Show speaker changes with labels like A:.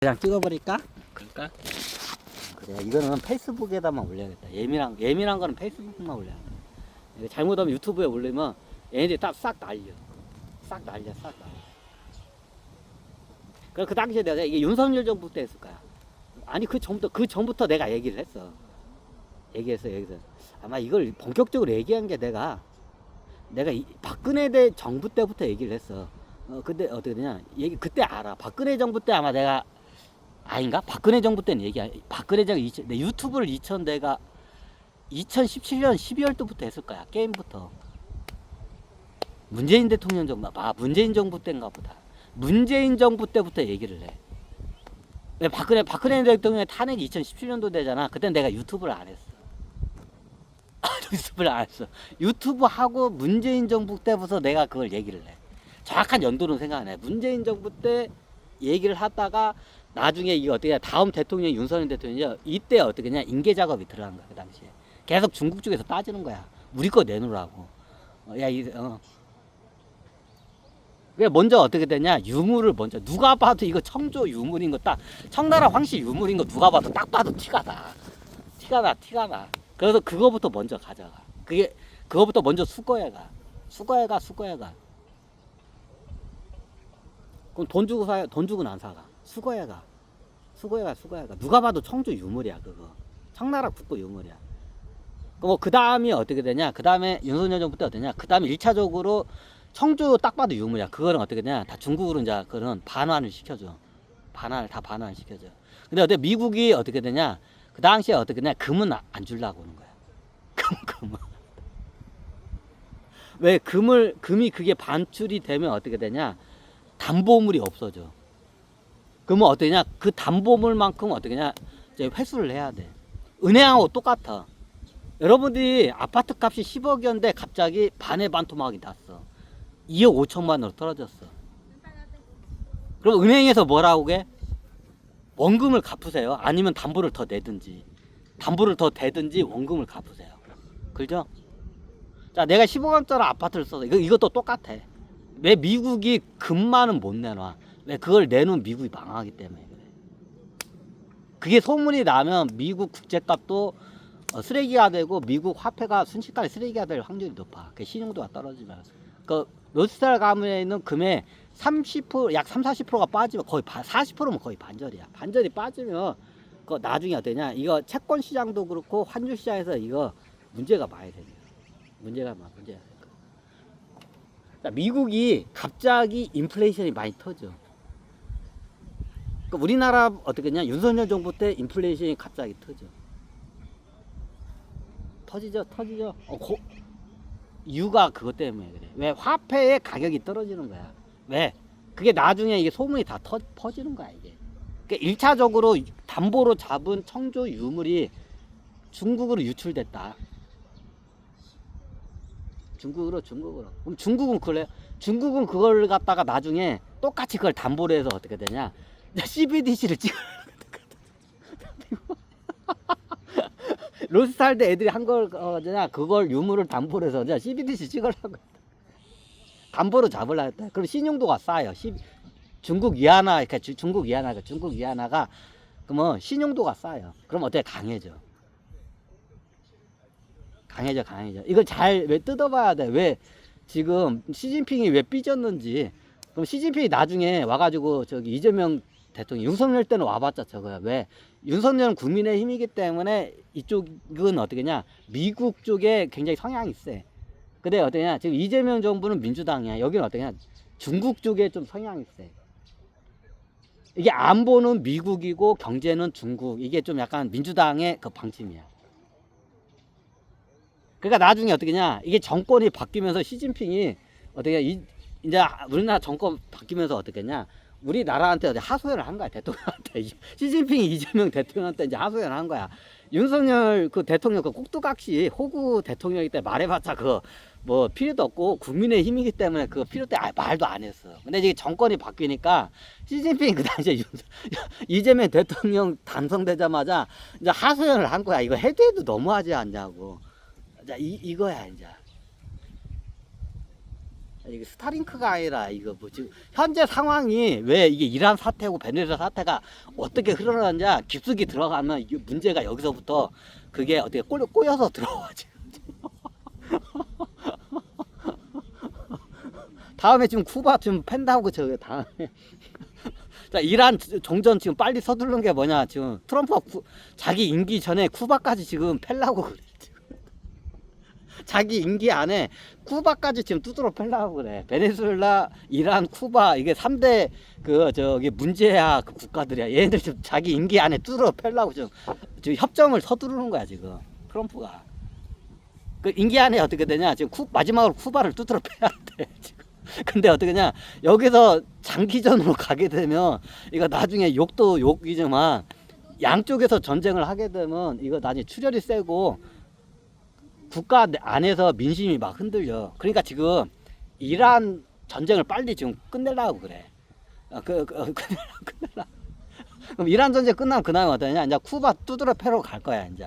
A: 그냥 찍어버릴까? 그럴까? 그래, 이거는 페이스북에다만 올려야겠다. 예민한 거는 페이스북만 올려야 돼. 이거 잘못하면 유튜브에 올리면 얘네들이 싹 날려. 싹 날려. 그 당시에 내가 이게 윤석열 정부 때 했을 거야. 아니 그 전부터 내가 얘기를 했어. 얘기해서 아마 이걸 본격적으로 얘기한 게 내가 박근혜 정부 때부터 얘기를 했어. 근데 어떻게 되냐? 그때 알아. 박근혜 정부 때 아마 내가 아닌가? 박근혜 정부 때는 박근혜 정부 내 유튜브를 내가 2017년 12월 때부터 했을 거야. 게임부터. 문재인 대통령 정부, 문재인 정부 때인가 보다. 문재인 정부 때부터 얘기를 해. 왜 박근혜 대통령의 탄핵이 2017년도 되잖아. 그때 내가 유튜브를 안 했어. 유튜브를 안 했어. 유튜브 하고 문재인 정부 때부터 내가 그걸 얘기를 해. 정확한 연도는 생각 안 해. 문재인 정부 때 얘기를 하다가 나중에 이게 어떻게 다음 대통령 윤석열 대통령이 이때 어떻게 냐 인계 작업이 들어간 거야. 그 당시에 계속 중국 쪽에서 따지는 거야. 우리 거 내놓으라고. 그래 먼저 어떻게 되냐, 유물을 먼저 누가 봐도 이거 청조 유물인 거 딱 청나라 황씨 유물인 거 누가 봐도 딱 봐도 티가 나. 그래서 그거부터 먼저 가져가. 그거부터 먼저 수거해가. 그럼 돈 주고 사야, 돈 주고는 안 사가. 수거해가. 누가 봐도 청주 유물이야, 그거. 청나라 국보 유물이야. 그 다음이 어떻게 되냐? 그 다음에 윤석열 정부 때 어떠냐? 그 다음에 1차적으로 청주 딱 봐도 유물이야. 그거는 어떻게 되냐? 다 중국으로 이제 그런 반환을 시켜줘. 반환 시켜줘. 근데 어때? 미국이 어떻게 되냐? 그 당시에 어떻게 되냐? 금은 안 주려고 하는 거야. 금은. 왜 금이 그게 반출이 되면 어떻게 되냐? 담보물이 없어져. 그러면 어떻게 되냐? 그 담보물만큼 어떻게 되냐? 이제 회수를 해야 돼. 은행하고 똑같아. 여러분들이 아파트 값이 10억이었는데 갑자기 반의 반토막이 났어. 2억 5천만으로 떨어졌어. 그럼 은행에서 뭐라고 해? 원금을 갚으세요. 아니면 담보를 더 대든지 원금을 갚으세요. 그죠? 자, 내가 15억짜리 아파트를 써서 이것도 똑같아. 왜 미국이 금만은 못 내놔? 왜 그걸 내놓으면 미국이 망하기 때문에 그래. 그게 소문이 나면 미국 국제값도 쓰레기가 되고 미국 화폐가 순식간에 쓰레기가 될 확률이 높아. 그 신용도가 떨어지면. 그 로스텔 가문에 있는 금의 30%, 약 30~40%가 빠지면 거의 40%면 거의 반절이야. 반절이 빠지면 그 나중에 어떠냐? 이거 채권 시장도 그렇고 환율 시장에서 이거 문제가 많이 생겨. 문제가. 자, 미국이 갑자기 인플레이션이 많이 터져. 그러니까 우리나라 어떻게 했냐? 윤석열 정부 때 인플레이션이 갑자기 터져. 터지죠. 이유가 그것 때문에 그래. 왜? 화폐의 가격이 떨어지는 거야. 왜? 그게 나중에 이게 소문이 다 퍼지는 거야, 이게. 그러니까 1차적으로 담보로 잡은 청조 유물이 중국으로 유출됐다. 중국으로. 그럼 중국은 그걸 갖다가 나중에 똑같이 그걸 담보로 해서 어떻게 되냐? CBDC를 찍어. 로스탈드 애들이 한 걸 그걸 유물을 담보로 해서 CBDC 찍으려고 담보로 잡으려고 했다. 그럼 신용도가 싸요. 중국 위안화가 그러면 신용도가 싸요. 그럼 어떻게 강해져. 이걸 잘 왜 뜯어봐야 돼. 왜 지금 시진핑이 왜 삐졌는지. 그럼 시진핑이 나중에 와가지고 저기 이재명 대통령, 윤석열 때는 와봤자 저거야. 왜? 윤석열은 국민의힘이기 때문에 이쪽은 어떻게냐? 미국 쪽에 굉장히 성향이 세. 근데 어떠냐? 지금 이재명 정부는 민주당이야. 여기는 어떠냐? 중국 쪽에 좀 성향이 세. 이게 안보는 미국이고 경제는 중국. 이게 좀 약간 민주당의 그 방침이야. 그러니까 나중에 어떻게냐? 이게 정권이 바뀌면서 시진핑이 어떻게 이제 우리나라 정권 바뀌면서 어떻게냐? 우리나라한테 하소연을 한 거야, 대통령한테. 시진핑이 이재명 대통령한테 이제 하소연을 한 거야. 윤석열 그 대통령 그 꼭두각시 호구 대통령이기 때문에 말해봤자 그거 뭐 필요도 없고 국민의힘이기 때문에 그거 필요 때 말도 안 했어. 근데 이제 정권이 바뀌니까 시진핑이 그 당시에 이재명 대통령 당선되자마자 이제 하소연을 한 거야. 이거 해도 너무하지 않냐고. 자, 이거야 이제. 이게 스타링크가 아니라 이거 뭐 지금 현재 상황이 왜 이게 이란 사태고 베네수엘라 사태가 어떻게 흘러가느냐 깊숙이 들어가면 이게 문제가 여기서부터 그게 어떻게 꼬여서 들어와 지금. 다음에 지금 쿠바 좀 팬다고 저 다음에 자 이란 종전 지금 빨리 서두르는 게 뭐냐 지금 트럼프가 자기 임기 전에 쿠바까지 지금 팰라고 그래. 자기 임기 안에 쿠바까지 지금 두드러 팰라고 그래. 베네수엘라, 이란, 쿠바 이게 3대 그 저기 문제야 그 국가들이야. 얘네들 지금 자기 임기 안에 두드러 팰라고 지금 협정을 서두르는 거야 지금 트럼프가. 그 임기 안에 어떻게 되냐 지금 마지막으로 쿠바를 두드러 패야 돼 지금. 근데 어떻게 냐 여기서 장기전으로 가게 되면 이거 나중에 욕도 욕이지만 양쪽에서 전쟁을 하게 되면 이거 나중에 출혈이 세고 국가 안에서 민심이 막 흔들려. 그러니까 지금 이란 전쟁을 빨리 지금 끝내려고 그래. 끝내려고. 그럼 이란 전쟁 끝나면 그 다음에 어떠냐? 이제 쿠바 두드러 패러 갈 거야, 이제.